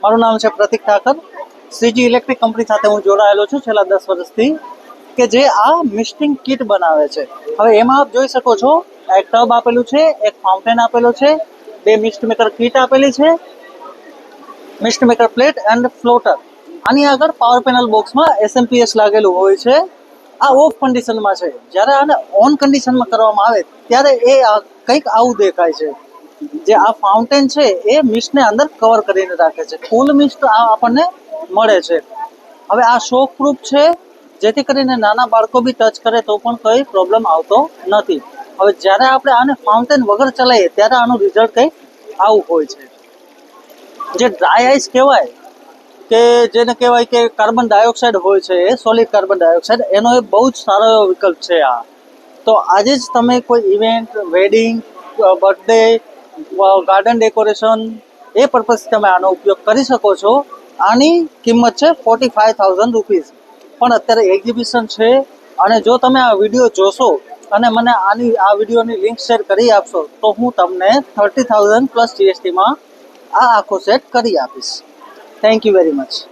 મારું નામ છે પ્રતિક ઠાકર. શ્રીજી ઇલેક્ટ્રિક કંપની સાથે હું જોડાયેલો છું છેલ્લા 10 વર્ષથી, કે જે આ મિસ્ટિંગ કિટ બનાવે છે. હવે એમાં આપ જોઈ શકો છો, એક ટબ આપેલું છે, એક ફાઉન્ટેન આપેલો છે, 2 મિસ્ટ મેકર કિટ આપેલી છે, mist maker plate and floater. આની આગળ પાવર પેનલ બોક્સમાં એસએમપીએસ લાગેલું હોય છે. આ ઓફ કન્ડિશનમાં છે. જ્યારે આને ઓન કન્ડિશનમાં કરવામાં આવે ત્યારે એ કંઈક આવું દેખાય છે. જે આ ફાઉન્ટેન છે એ મિસ્ટને અંદર કવર કરીને રાખે છે. ફૂલ મિસ્ટ આપણને મળે છે. હવે આ શોક પ્રૂફ છે, જેથી કરીને નાના બાળકો બી ટચ કરે તો પણ કંઈ પ્રોબ્લેમ આવતો નથી. હવે જ્યારે આપણે આને ફાઉન્ટેન વગર ચલાવીએ ત્યારે આનું રિઝલ્ટ કંઈક આવું હોય છે. જે ડ્રાય આઈસ કહેવાય, કે જેને કહેવાય કે કાર્બન ડાયોક્સાઇડ હોય છે, એ સોલિડ કાર્બન ડાયોક્સાઇડ, એનો એ બહુ જ સારો એવો વિકલ્પ છે આ. તો આજે જ તમે કોઈ event, wedding, birthday, garden decoration, એ પર્પઝથી તમે આનો ઉપયોગ કરી શકો છો. આની કિંમત છે 45,000 રૂપીઝ. પણ અત્યારે એક્ઝિબિશન છે, અને જો તમે આ વિડીયો જોશો અને મને આ વિડીયોની લિંક શેર કરી આપશો તો હું તમને 30,000 પ્લસ જીએસટીમાં આ આખો સેટ કરી આપીશ. Thank you very much.